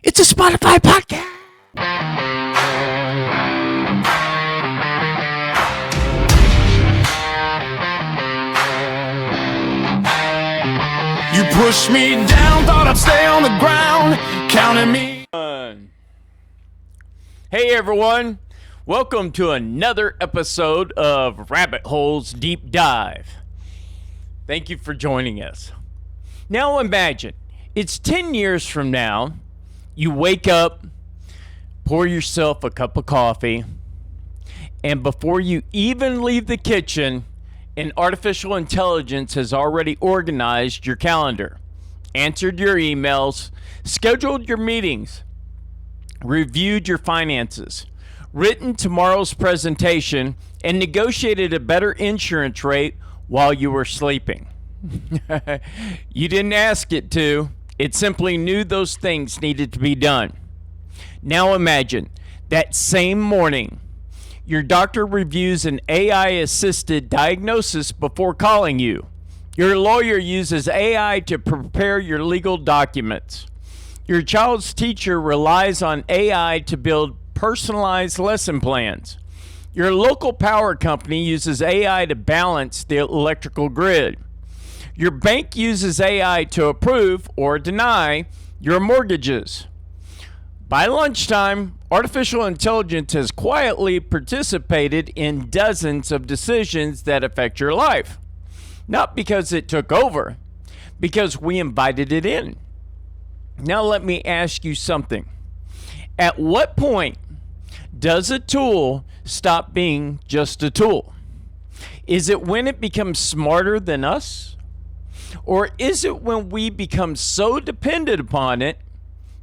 It's a Spotify podcast. You pushed me down, thought I'd stay on the ground, counting me. Hey everyone, welcome to another episode of Rabbit Holes Deep Dive. Thank you for joining us. Now imagine, it's 10 years from now, you wake up, pour yourself a cup of coffee, and before you even leave the kitchen, an artificial intelligence has already organized your calendar, answered your emails, scheduled your meetings, reviewed your finances, written tomorrow's presentation, and negotiated a better insurance rate while you were sleeping. You didn't ask it to. It simply knew those things needed to be done. Now imagine that same morning, your doctor reviews an AI-assisted diagnosis before calling you. Your lawyer uses AI to prepare your legal documents. Your child's teacher relies on AI to build personalized lesson plans. Your local power company uses AI to balance the electrical grid. Your bank uses AI to approve or deny your mortgages. By lunchtime, artificial intelligence has quietly participated in dozens of decisions that affect your life. Not because it took over, because we invited it in. Now let me ask you something. At what point does a tool stop being just a tool? Is it when it becomes smarter than us? Or is it when we become so dependent upon it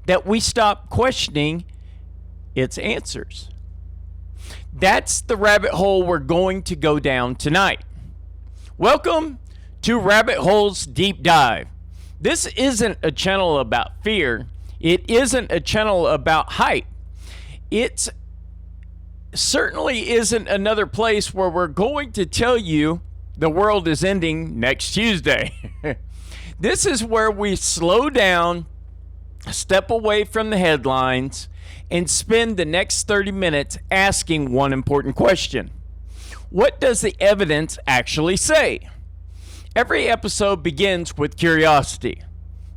that we stop questioning its answers? That's the rabbit hole we're going to go down tonight. Welcome to Rabbit Holes Deep Dive. This isn't a channel about fear. It isn't a channel about hype. It certainly isn't another place where we're going to tell you the world is ending next Tuesday. This is where we slow down, step away from the headlines, and spend the next 30 minutes asking one important question. What does the evidence actually say? Every episode begins with curiosity.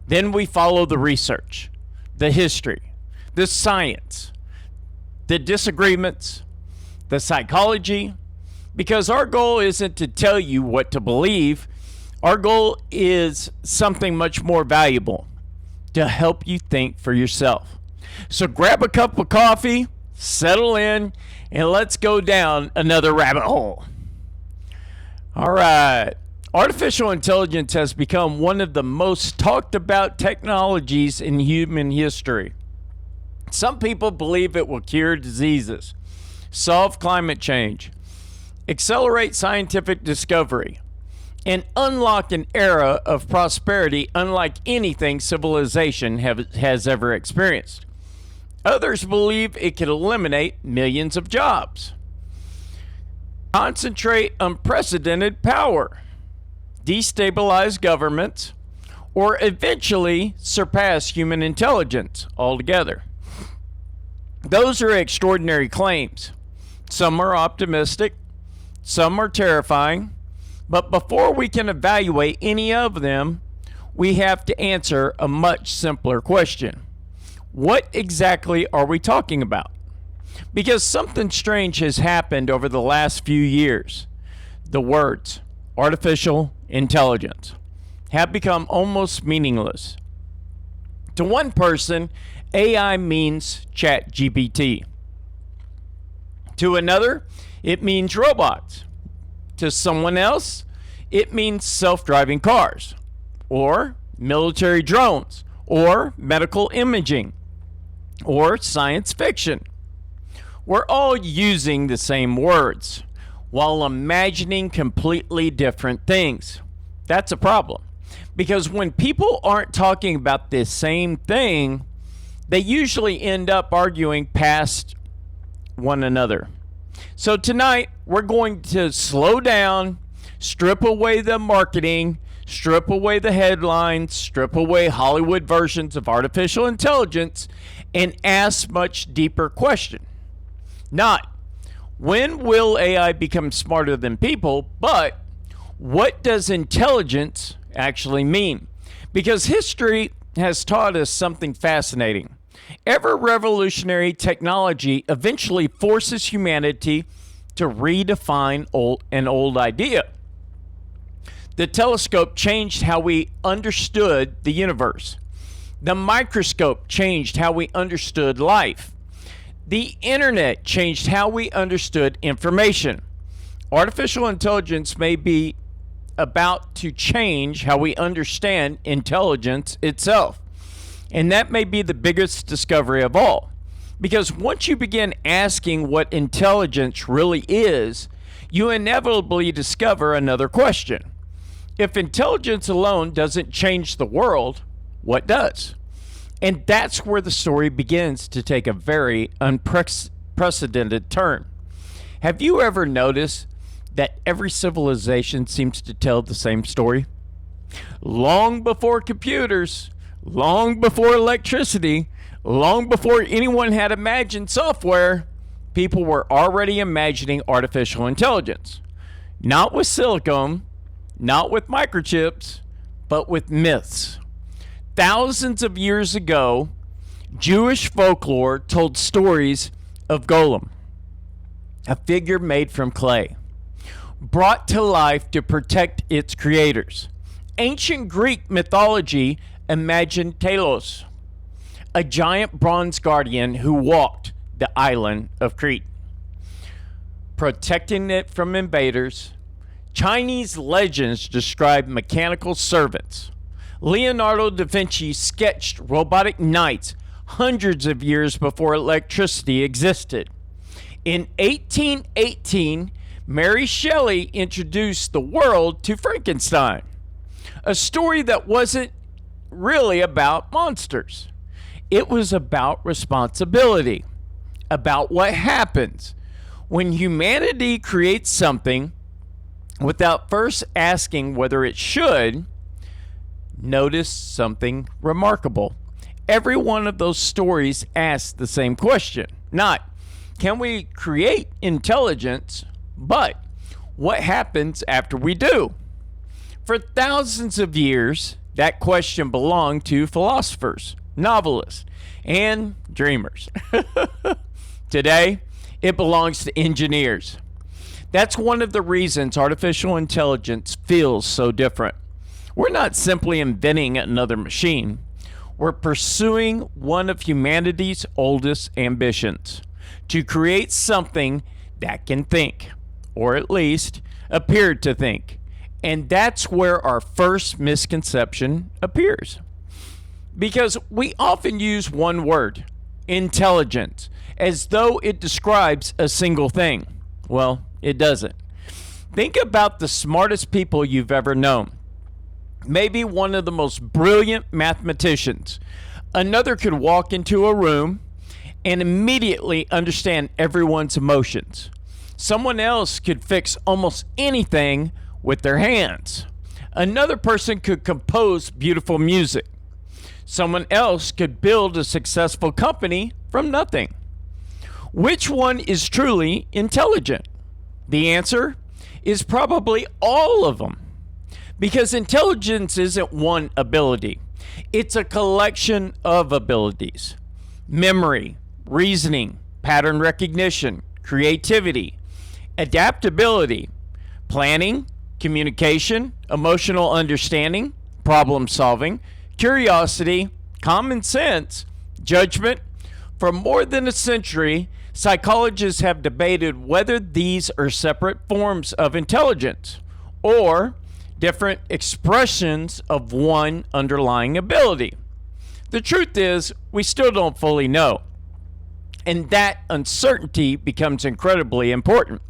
Then we follow the research, the history, the science, the disagreements, the psychology, because our goal isn't to tell you what to believe. Our goal is something much more valuable, to help you think for yourself. So grab a cup of coffee, settle in, and let's go down another rabbit hole. All right. Artificial intelligence has become one of the most talked about technologies in human history. Some people believe it will cure diseases, solve climate change, accelerate scientific discovery, and unlock an era of prosperity unlike anything civilization has ever experienced. Others believe it could eliminate millions of jobs, concentrate unprecedented power, destabilize governments, or eventually surpass human intelligence altogether. Those are extraordinary claims. Some are optimistic, some are terrifying, but before we can evaluate any of them, we have to answer a much simpler question. What exactly are we talking about? Because something strange has happened over the last few years. The words artificial intelligence have become almost meaningless. To one person, AI means ChatGPT. To another, it means robots. To someone else, it means self-driving cars, or military drones, or medical imaging, or science fiction. We're all using the same words while imagining completely different things. That's a problem, because when people aren't talking about the same thing, they usually end up arguing past one another. So tonight, we're going to slow down, strip away the marketing, Strip away the headlines, strip away Hollywood versions of artificial intelligence, and ask much deeper question. Not, when will AI become smarter than people, but what does intelligence actually mean? Because history has taught us something fascinating. Every revolutionary technology eventually forces humanity to redefine an old idea. The telescope changed how we understood the universe. The microscope changed how we understood life. The internet changed how we understood information. Artificial intelligence may be about to change how we understand intelligence itself. And that may be the biggest discovery of all. Because once you begin asking what intelligence really is, you inevitably discover another question. If intelligence alone doesn't change the world, what does? And that's where the story begins to take a very unprecedented turn. Have you ever noticed that every civilization seems to tell the same story? Long before computers, long before electricity, long before anyone had imagined software, people were already imagining artificial intelligence. Not with silicon, not with microchips, but with myths. Thousands of years ago, Jewish folklore told stories of Golem, a figure made from clay, brought to life to protect its creators. Ancient Greek mythology imagined Talos, a giant bronze guardian who walked the island of Crete, protecting it from invaders. Chinese legends describe mechanical servants. Leonardo da Vinci sketched robotic knights hundreds of years before electricity existed. In 1818, Mary Shelley introduced the world to Frankenstein, a story that wasn't really about monsters. It was about responsibility, about what happens when humanity creates something without first asking whether it should. Notice something remarkable. Every one of those stories asks the same question. Not, can we create intelligence, but what happens after we do? For thousands of years, that question belonged to philosophers, novelists, and dreamers. Today, it belongs to engineers. That's one of the reasons artificial intelligence feels so different. We're not simply inventing another machine. We're pursuing one of humanity's oldest ambitions, to create something that can think, or at least appear to think. And that's where our first misconception appears. Because we often use one word, intelligence, as though it describes a single thing. Well, it doesn't. Think about the smartest people you've ever known. Maybe one of the most brilliant mathematicians. Another could walk into a room and immediately understand everyone's emotions. Someone else could fix almost anything with their hands. Another person could compose beautiful music. Someone else could build a successful company from nothing. Which one is truly intelligent? The answer is probably all of them. Because intelligence isn't one ability. It's a collection of abilities. Memory, reasoning, pattern recognition, creativity, adaptability, planning, communication, emotional understanding, problem solving, curiosity, common sense, judgment. For more than a century, psychologists have debated whether these are separate forms of intelligence or different expressions of one underlying ability. The truth is, we still don't fully know. And that uncertainty becomes incredibly important,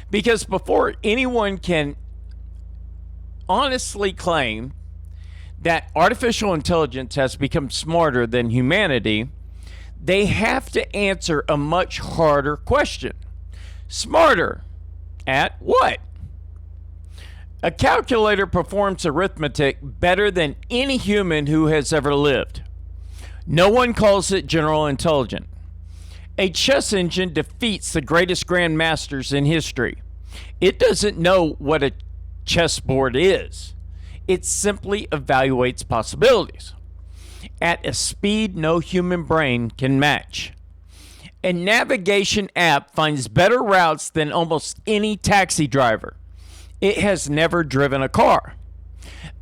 because before anyone can honestly claim that artificial intelligence has become smarter than humanity, they have to answer a much harder question. Smarter at what? A calculator performs arithmetic better than any human who has ever lived. No one calls it general intelligence. A chess engine defeats the greatest grandmasters in history. It doesn't know what a chessboard is. It simply evaluates possibilities at a speed no human brain can match. A navigation app finds better routes than almost any taxi driver. It has never driven a car.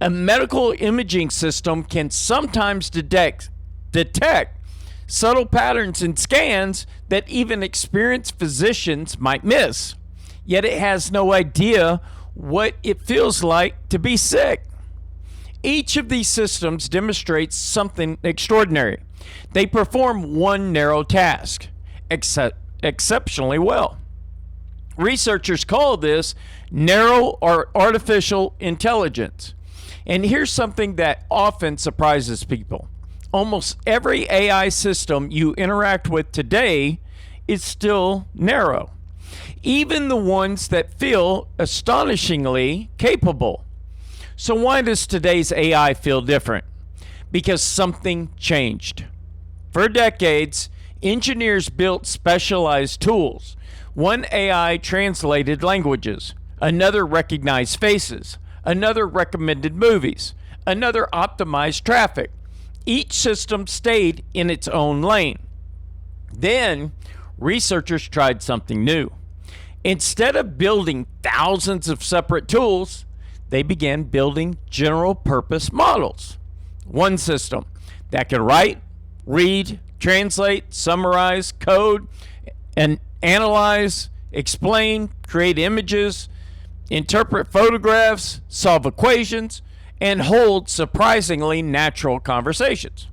A medical imaging system can sometimes detect subtle patterns in scans that even experienced physicians might miss. Yet it has no idea what it feels like to be sick. Each of these systems demonstrates something extraordinary. They perform one narrow task exceptionally well. Researchers call this narrow or artificial intelligence. And here's something that often surprises people. Almost every AI system you interact with today is still narrow. Even the ones that feel astonishingly capable. So why does today's AI feel different? Because something changed. For decades, engineers built specialized tools. One AI translated languages, another recognized faces, another recommended movies, another optimized traffic. Each system stayed in its own lane. Then, researchers tried something new. Instead of building thousands of separate tools, they began building general purpose models. One system that could write, read, translate, summarize, code, and analyze, explain, create images, interpret photographs, solve equations, and hold surprisingly natural conversations.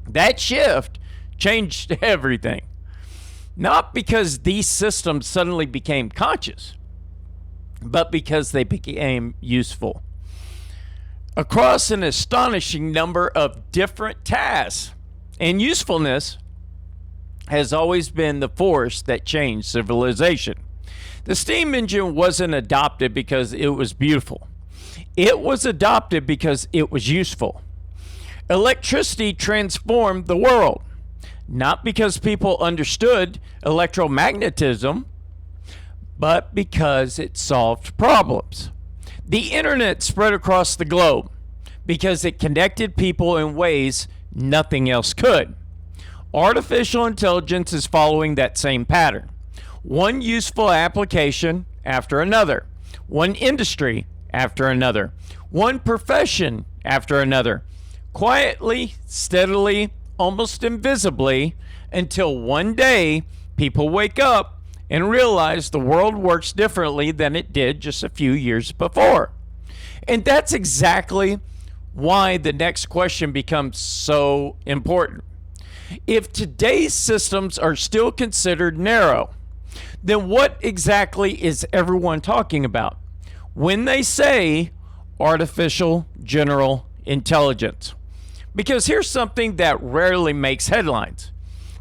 That shift changed everything. Not because these systems suddenly became conscious, but because they became useful across an astonishing number of different tasks. And usefulness has always been the force that changed civilization. The steam engine wasn't adopted because it was beautiful. It was adopted because it was useful. Electricity transformed the world, not because people understood electromagnetism, but because it solved problems. The internet spread across the globe because it connected people in ways nothing else could. Artificial intelligence is following that same pattern. One useful application after another, one industry after another, one profession after another, quietly, steadily, almost invisibly, until one day people wake up and realize the world works differently than it did just a few years before. And that's exactly why the next question becomes so important. If today's systems are still considered narrow, then what exactly is everyone talking about when they say artificial general intelligence? Because here's something that rarely makes headlines.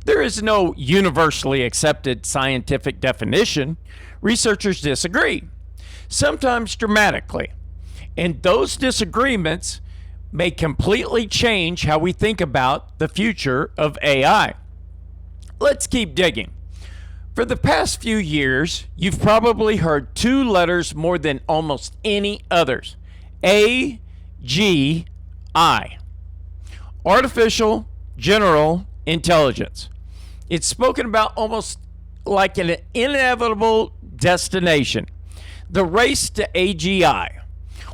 There is no universally accepted scientific definition. Researchers disagree, sometimes dramatically. And those disagreements may completely change how we think about the future of AI. Let's keep digging. For the past few years, you've probably heard two letters more than almost any others. AGI. Artificial General Intelligence. It's spoken about almost like an inevitable destination. The race to AGI.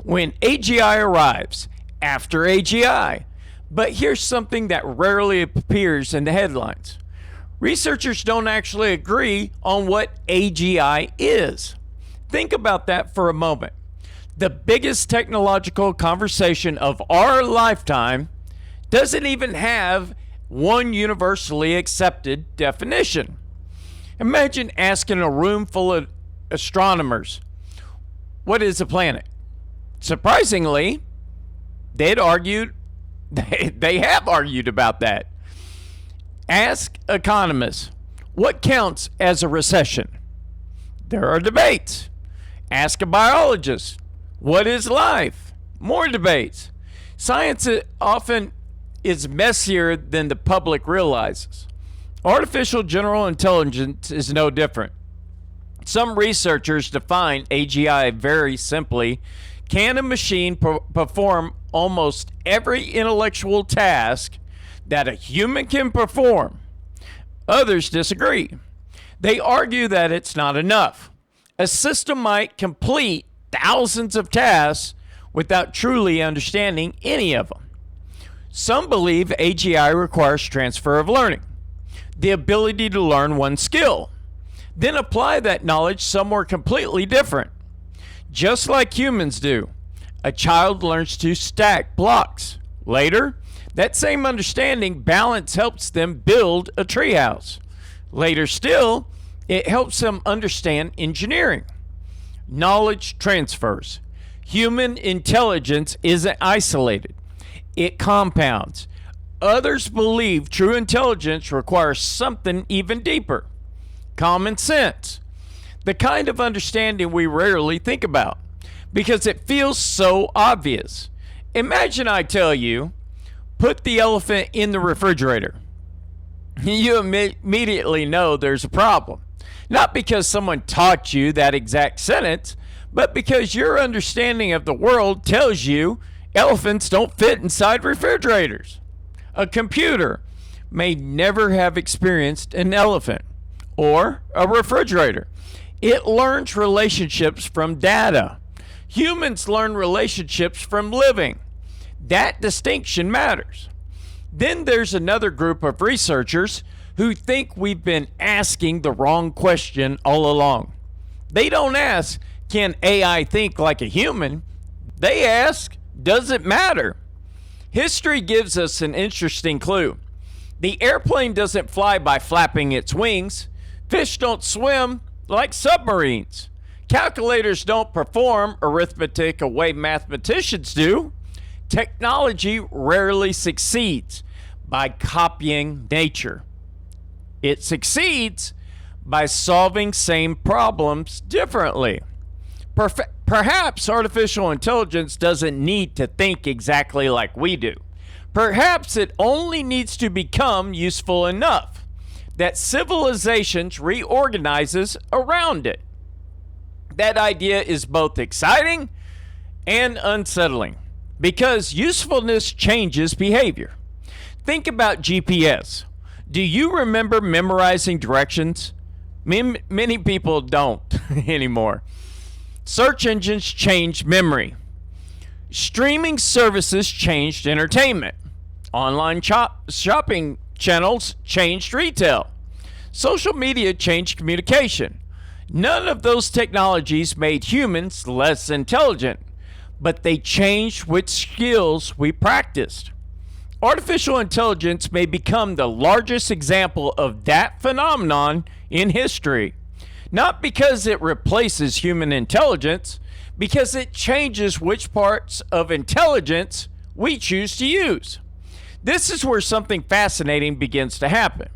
When AGI arrives, after AGI. But here's something that rarely appears in the headlines. Researchers don't actually agree on what AGI is. Think about that for a moment. The biggest technological conversation of our lifetime doesn't even have one universally accepted definition. Imagine asking a room full of astronomers, what is a planet? Surprisingly, they have argued about that. Ask economists, what counts as a recession? There are debates. Ask a biologist, What is life? More debates. Science often is messier than the public realizes. Artificial general intelligence is no different. Some researchers define AGI very simply. Can a machine perform almost every intellectual task that a human can perform? Others disagree. They argue that it's not enough. A system might complete thousands of tasks without truly understanding any of them. Some believe AGI requires transfer of learning, the ability to learn one skill, then apply that knowledge somewhere completely different. Just like humans do, a child learns to stack blocks. Later, that same understanding balance helps them build a treehouse. Later still, it helps them understand engineering. Knowledge transfers. Human intelligence isn't isolated. It compounds. Others believe true intelligence requires something even deeper. Common sense. The kind of understanding we rarely think about because it feels so obvious. Imagine I tell you, put the elephant in the refrigerator. You immediately know there's a problem. Not because someone taught you that exact sentence, but because your understanding of the world tells you elephants don't fit inside refrigerators. A computer may never have experienced an elephant or a refrigerator. It learns relationships from data. Humans learn relationships from living. That distinction matters. Then there's another group of researchers who think we've been asking the wrong question all along. They don't ask, can AI think like a human? They ask, does it matter? History gives us an interesting clue. The airplane doesn't fly by flapping its wings. Fish don't swim like submarines. Calculators don't perform arithmetic the way mathematicians do. Technology rarely succeeds by copying nature. It succeeds by solving same problems differently. Perhaps artificial intelligence doesn't need to think exactly like we do. Perhaps it only needs to become useful enough that civilizations reorganizes around it. That idea is both exciting and unsettling because usefulness changes behavior. Think about GPS. Do you remember memorizing directions? Many people don't anymore. Search engines changed memory. Streaming services changed entertainment. Online shopping channels changed retail. Social media changed communication. None of those technologies made humans less intelligent, but they changed which skills we practiced. Artificial intelligence may become the largest example of that phenomenon in history. Not because it replaces human intelligence, because it changes which parts of intelligence we choose to use. This is where something fascinating begins to happen.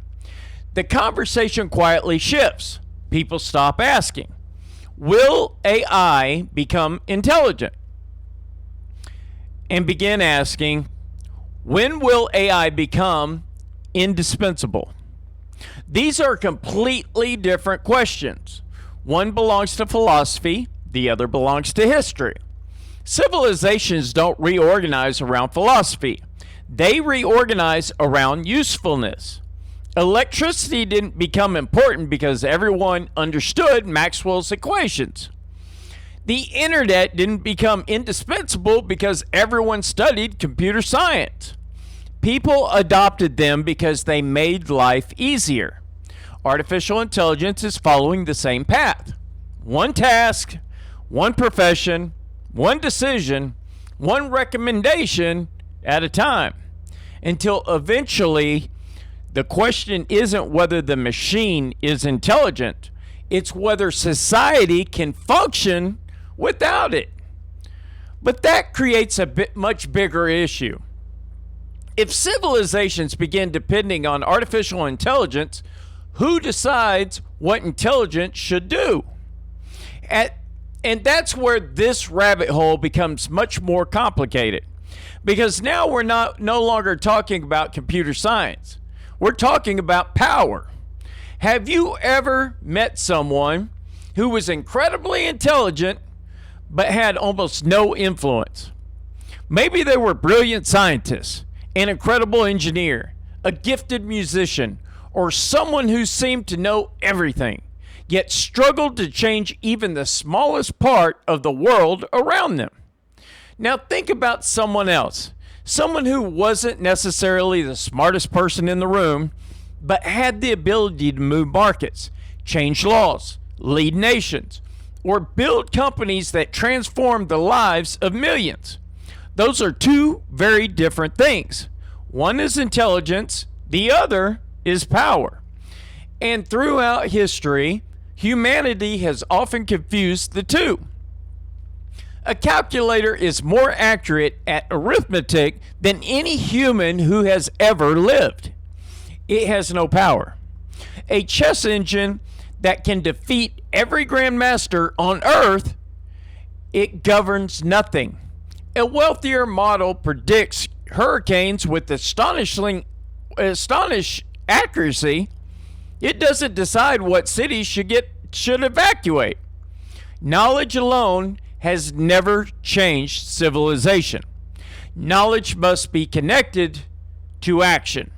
The conversation quietly shifts. People stop asking, will AI become intelligent? And begin asking, when will AI become indispensable? These are completely different questions. One belongs to philosophy, the other belongs to history. Civilizations don't reorganize around philosophy. They reorganize around usefulness. Electricity didn't become important because everyone understood Maxwell's equations. The internet didn't become indispensable because everyone studied computer science. People adopted them because they made life easier. Artificial intelligence is following the same path. One task, one profession, one decision, one recommendation at a time. Until eventually, the question isn't whether the machine is intelligent, it's whether society can function without it. But that creates a much bigger issue. If civilizations begin depending on artificial intelligence, who decides what intelligence should do? At And that's where this rabbit hole becomes much more complicated, because now we're no longer talking about computer science. We're talking about power. Have you ever met someone who was incredibly intelligent but had almost no influence? Maybe they were a brilliant scientist, an incredible engineer, a gifted musician, or someone who seemed to know everything, yet struggled to change even the smallest part of the world around them. Now think about someone else, someone who wasn't necessarily the smartest person in the room, but had the ability to move markets, change laws, lead nations, or build companies that transformed the lives of millions. Those are two very different things. One is intelligence, the other is power. And throughout history, humanity has often confused the two. A calculator is more accurate at arithmetic than any human who has ever lived. It has no power. A chess engine that can defeat every grandmaster on Earth, it governs nothing. A wealthier model predicts hurricanes with astonishing accuracy. It doesn't decide what cities should evacuate. Knowledge alone has never changed civilization. Knowledge must be connected to action.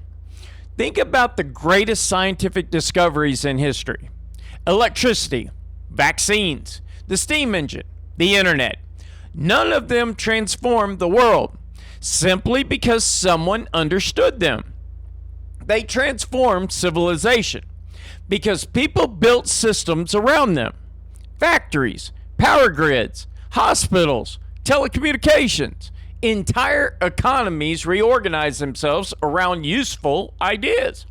Think about the greatest scientific discoveries in history: electricity, vaccines, the steam engine, the internet. None of them transformed the world simply because someone understood them. They transformed civilization because people built systems around them. Factories, power grids, hospitals, telecommunications. Entire economies reorganize themselves around useful ideas.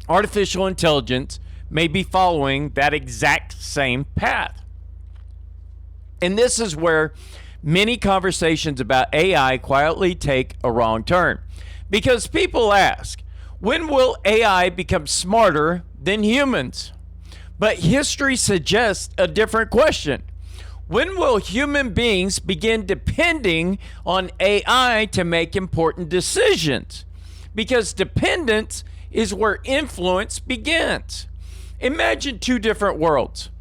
Artificial intelligence may be following that exact same path. And this is where many conversations about AI quietly take a wrong turn. Because people ask, when will AI become smarter than humans? But history suggests a different question. When will human beings begin depending on AI to make important decisions? Because dependence is where influence begins. Imagine two different worlds.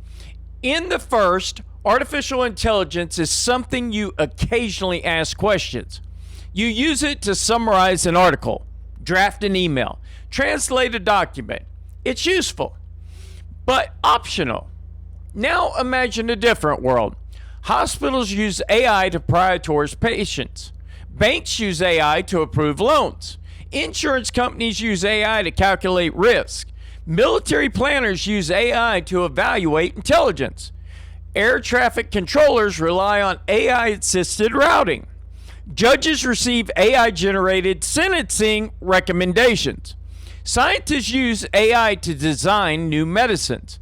In the first, artificial intelligence is something you occasionally ask questions. You use it to summarize an article, draft an email, translate a document. It's useful, but optional. Now imagine a different world. Hospitals use AI to prioritize patients. Banks use AI to approve loans. Insurance companies use AI to calculate risk. Military planners use AI to evaluate intelligence. Air traffic controllers rely on AI-assisted routing. Judges receive AI-generated sentencing recommendations. Scientists use AI to design new medicines.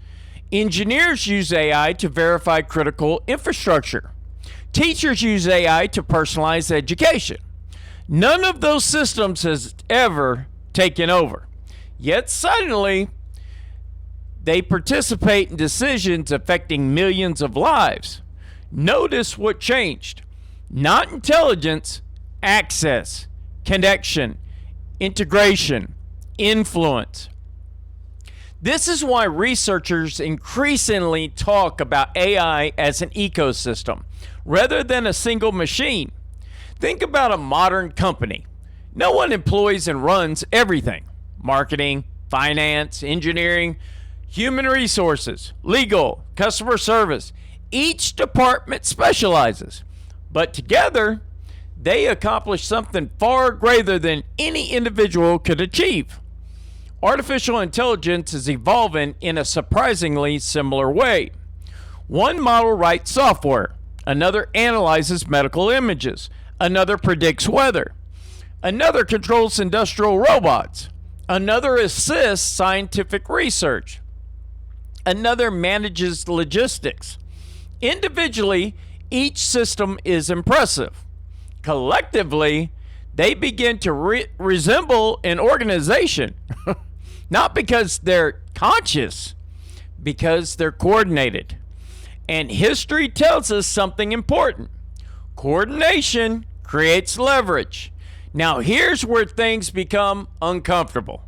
Engineers use AI to verify critical infrastructure. Teachers use AI to personalize education. None of those systems has ever taken over. Yet suddenly, they participate in decisions affecting millions of lives. Notice what changed. Not intelligence, access, connection, integration, influence. This is why researchers increasingly talk about AI as an ecosystem rather than a single machine. Think about a modern company. No one employs and runs everything: marketing, finance, engineering, human resources, legal, customer service. Each department specializes, but together they accomplish something far greater than any individual could achieve. Artificial intelligence is evolving in a surprisingly similar way. One model writes software, another analyzes medical images, another predicts weather, another controls industrial robots, another assists scientific research, another manages logistics. Individually, each system is impressive. Collectively, they begin to resemble an organization, not because they're conscious, because they're coordinated. And history tells us something important. Coordination creates leverage. Now, here's where things become uncomfortable.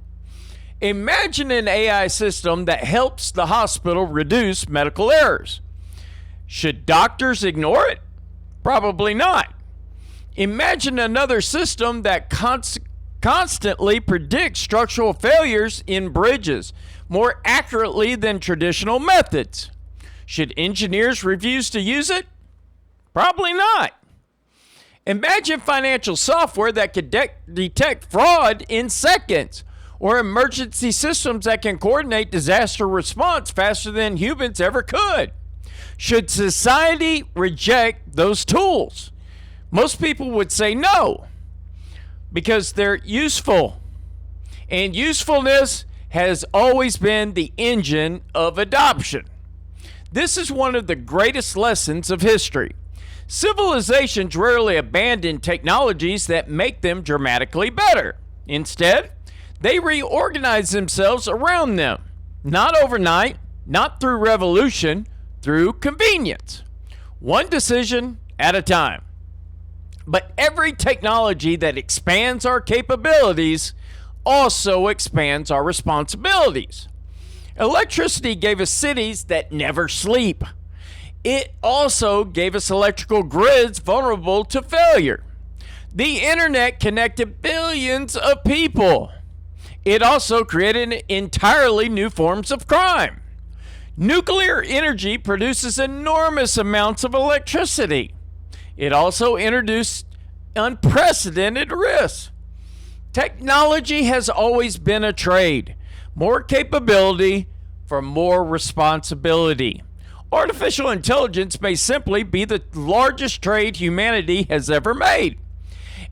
Imagine an AI system that helps the hospital reduce medical errors. Should doctors ignore it? Probably not. Imagine another system that constantly predicts structural failures in bridges more accurately than traditional methods. Should engineers refuse to use it? Probably not. Imagine financial software that could detect fraud in seconds, or emergency systems that can coordinate disaster response faster than humans ever could. Should society reject those tools? Most people would say no, because they're useful. And usefulness has always been the engine of adoption. This is one of the greatest lessons of history. Civilizations rarely abandon technologies that make them dramatically better. Instead, they reorganize themselves around them. Not overnight, not through revolution, through convenience. One decision at a time. But every technology that expands our capabilities also expands our responsibilities. Electricity gave us cities that never sleep. It also gave us electrical grids vulnerable to failure. The internet connected billions of people. It also created entirely new forms of crime. Nuclear energy produces enormous amounts of electricity. It also introduced unprecedented risks. Technology has always been a trade. More capability for more responsibility. Artificial intelligence may simply be the largest trade humanity has ever made.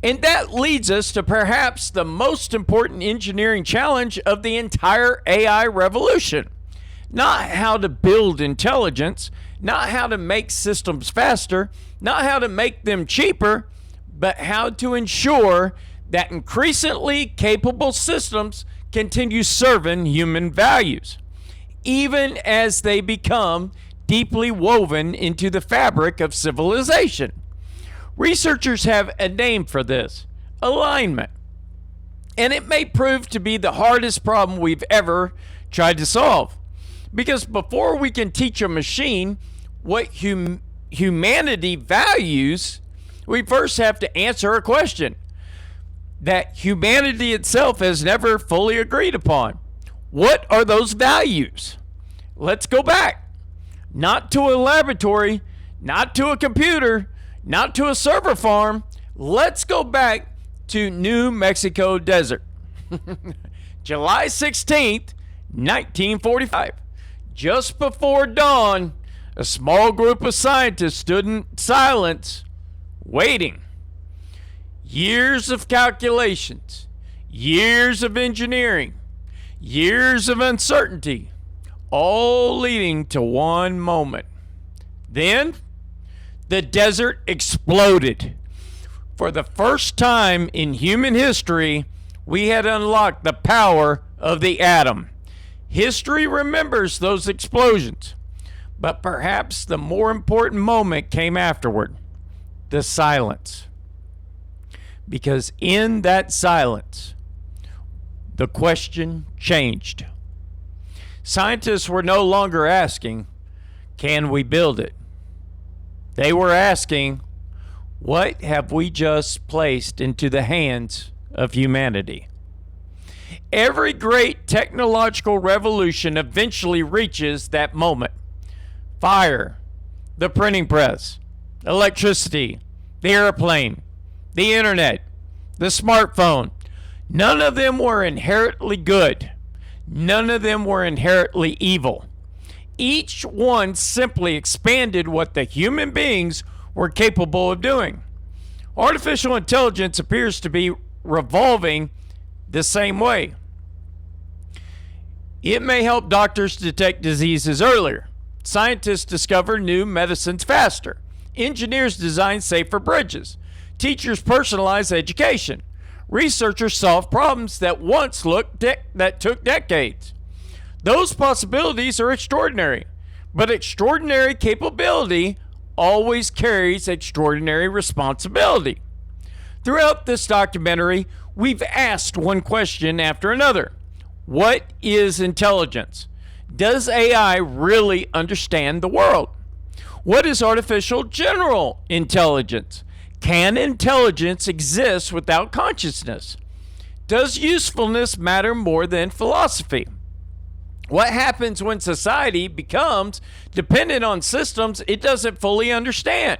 And that leads us to perhaps the most important engineering challenge of the entire AI revolution. Not how to build intelligence, not how to make systems faster, not how to make them cheaper, but how to ensure that increasingly capable systems continue serving human values, even as they become deeply woven into the fabric of civilization. Researchers have a name for this: alignment. And it may prove to be the hardest problem we've ever tried to solve. Because before we can teach a machine what humanity values, we first have to answer a question that humanity itself has never fully agreed upon. What are those values? Let's go back. Not to a laboratory, not to a computer, not to a server farm. Let's go back to New Mexico desert. July 16th, 1945. Just before dawn, a small group of scientists stood in silence, waiting. Years of calculations, years of engineering, years of uncertainty, all leading to one moment. Then, the desert exploded. For the first time in human history, we had unlocked the power of the atom. History remembers those explosions, but perhaps the more important moment came afterward: the silence. Because in that silence, the question changed. Scientists were no longer asking, can we build it? They were asking, what have we just placed into the hands of humanity? Every great technological revolution eventually reaches that moment. Fire, the printing press, electricity, the airplane, the internet, the smartphone. None of them were inherently good. None of them were inherently evil. Each one simply expanded what the human beings were capable of doing. Artificial intelligence appears to be revolving the same way. It may help doctors detect diseases earlier. Scientists discover new medicines faster. Engineers design safer bridges. Teachers personalize education. Researchers solve problems that once took decades. Those possibilities are extraordinary, But extraordinary capability always carries extraordinary responsibility. Throughout this documentary, we've asked one question after another. What is intelligence? Does AI really understand the world? What is artificial general intelligence? Can intelligence exist without consciousness? Does usefulness matter more than philosophy? What happens when society becomes dependent on systems it doesn't fully understand?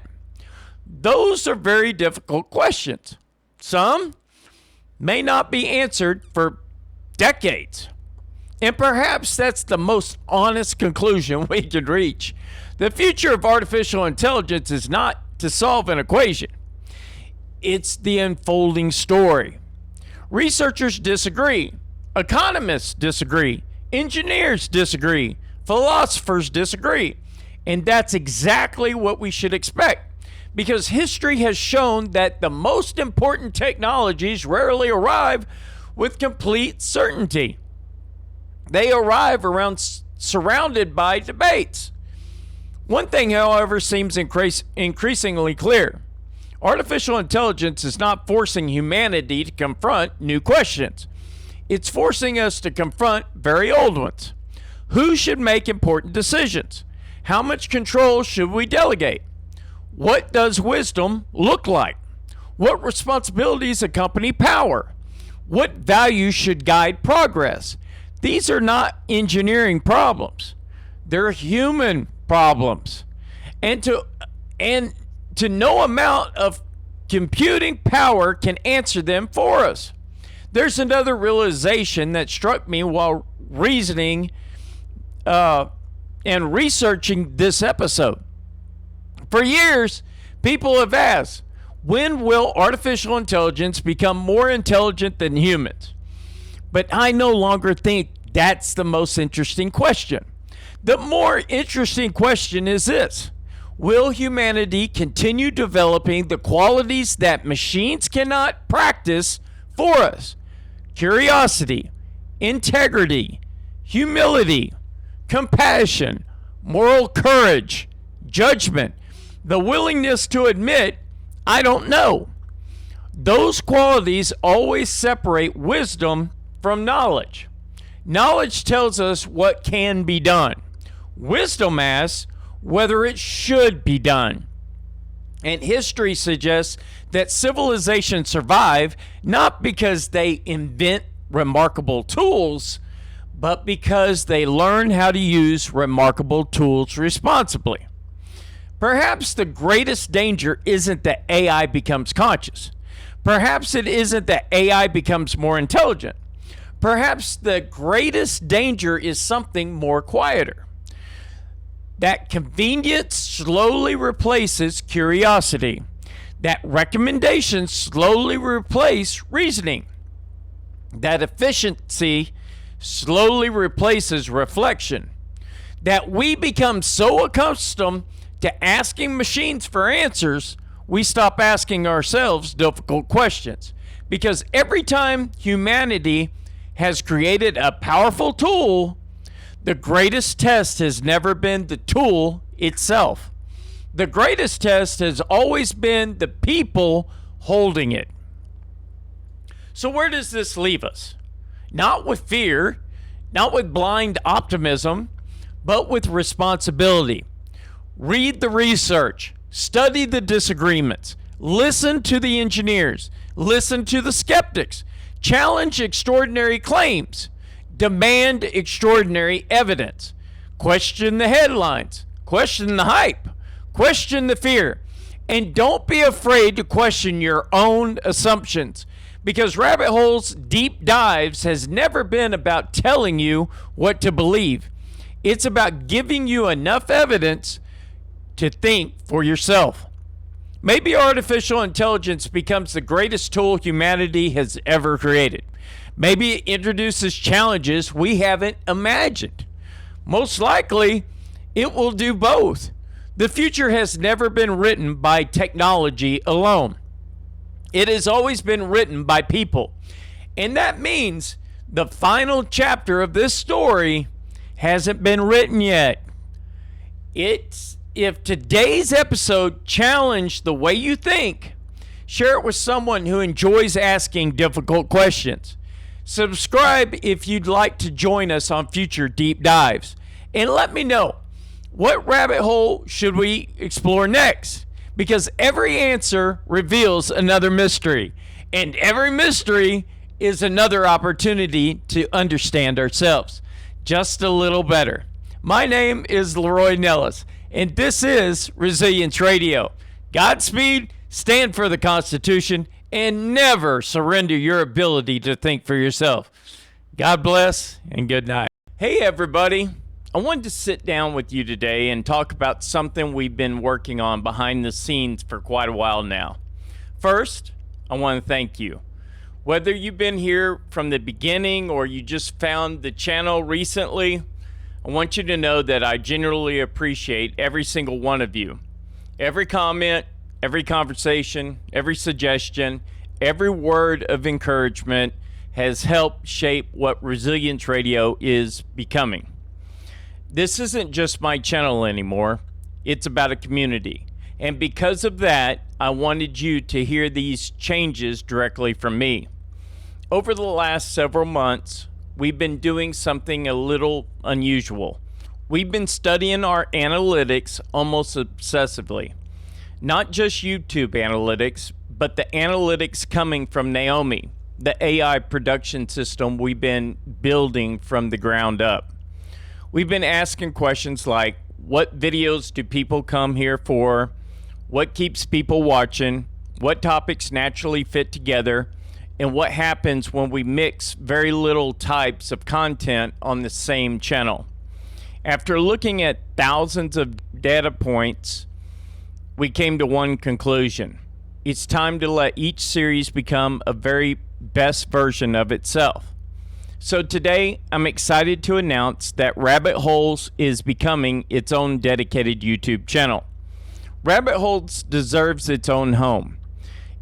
Those are very difficult questions. Some may not be answered for decades. And perhaps that's the most honest conclusion we could reach. The future of artificial intelligence is not to solve an equation. It's the unfolding story. Researchers disagree. Economists disagree. Engineers disagree. Philosophers disagree. And that's exactly what we should expect, because history has shown that the most important technologies rarely arrive with complete certainty. They arrive surrounded by debates. One thing, however, seems increasingly clear. Artificial intelligence is not forcing humanity to confront new questions. It's forcing us to confront very old ones. Who should make important decisions? How much control should we delegate? What does wisdom look like? What responsibilities accompany power? What values should guide progress? These are not engineering problems. They're human problems. And to no amount of computing power can answer them for us. There's another realization that struck me while reasoning and researching this episode. For years, people have asked, when will artificial intelligence become more intelligent than humans? But I no longer think that's the most interesting question. The more interesting question is this: will humanity continue developing the qualities that machines cannot practice for us? Curiosity, integrity, humility, compassion, moral courage, judgment, the willingness to admit, I don't know. Those qualities always separate wisdom from knowledge. Knowledge tells us what can be done. Wisdom asks whether it should be done. And history suggests that civilizations survive not because they invent remarkable tools, but because they learn how to use remarkable tools responsibly. Perhaps the greatest danger isn't that AI becomes conscious. Perhaps it isn't that AI becomes more intelligent. Perhaps the greatest danger is something more quieter. That convenience slowly replaces curiosity. That recommendations slowly replace reasoning. That efficiency slowly replaces reflection. That we become so accustomed to asking machines for answers, we stop asking ourselves difficult questions. Because every time humanity has created a powerful tool, the greatest test has never been the tool itself. The greatest test has always been the people holding it. So where does this leave us? Not with fear, not with blind optimism, but with responsibility. Read the research, study the disagreements, listen to the engineers, listen to the skeptics, challenge extraordinary claims, demand extraordinary evidence, question the headlines, question the hype, question the fear, and don't be afraid to question your own assumptions, because Rabbit Hole's Deep Dives has never been about telling you what to believe. It's about giving you enough evidence to think for yourself. Maybe artificial intelligence becomes the greatest tool humanity has ever created. Maybe it introduces challenges we haven't imagined. Most likely, it will do both. The future has never been written by technology alone. It has always been written by people. And that means the final chapter of this story hasn't been written yet. If today's episode challenged the way you think, share it with someone who enjoys asking difficult questions. Subscribe if you'd like to join us on future deep dives. And let me know, what rabbit hole should we explore next? Because every answer reveals another mystery. And every mystery is another opportunity to understand ourselves just a little better. My name is Leroy Nellis, and this is Resilience Radio. Godspeed, stand for the Constitution, and never surrender your ability to think for yourself. God bless and good night. Hey everybody, I wanted to sit down with you today and talk about something we've been working on behind the scenes for quite a while now. First, I want to thank you. Whether you've been here from the beginning or you just found the channel recently, I want you to know that I genuinely appreciate every single one of you. Every comment, every conversation, every suggestion, every word of encouragement has helped shape what Resilience Radio is becoming. This isn't just my channel anymore. It's about a community. And because of that, I wanted you to hear these changes directly from me. Over the last several months, we've been doing something a little unusual. We've been studying our analytics almost obsessively. Not just YouTube analytics, but the analytics coming from Naomi, the AI production system we've been building from the ground up. We've been asking questions like, what videos do people come here for? What keeps people watching? What topics naturally fit together? And what happens when we mix very little types of content on the same channel? After looking at thousands of data points, we came to one conclusion. It's time to let each series become a very best version of itself. So today, I'm excited to announce that Rabbit Holes is becoming its own dedicated YouTube channel. Rabbit Holes deserves its own home.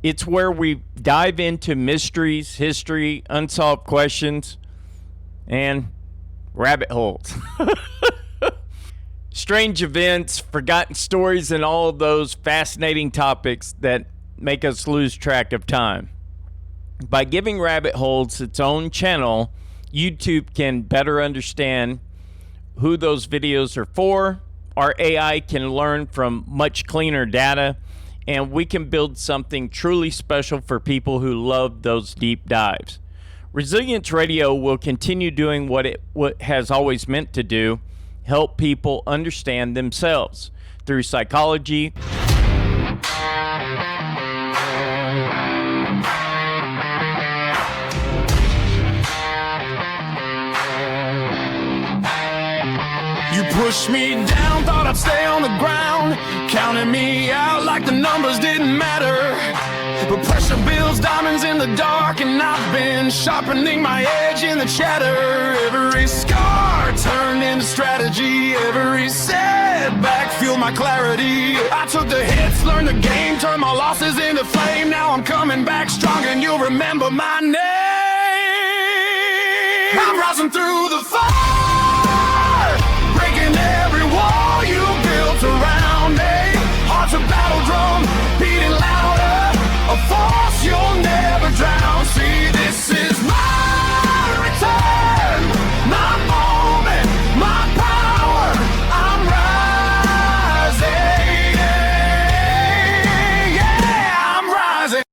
It's where we dive into mysteries, history, unsolved questions, and rabbit holes. Strange events, forgotten stories, and all of those fascinating topics that make us lose track of time. By giving Rabbit Holes its own channel, YouTube can better understand who those videos are for. Our AI can learn from much cleaner data, and we can build something truly special for people who love those deep dives. Resilience Radio will continue doing what has always meant to do, help people understand themselves through psychology, You pushed me down, thought I'd stay on the ground, counting me out like the numbers didn't matter. But pressure builds diamonds in the dark, and I've been sharpening my edge in the chatter. Every scar turned into strategy, every setback fueled my clarity. I took the hits, learned the game, turned my losses into flame. Now I'm coming back strong and you'll remember my name. I'm rising through the fire.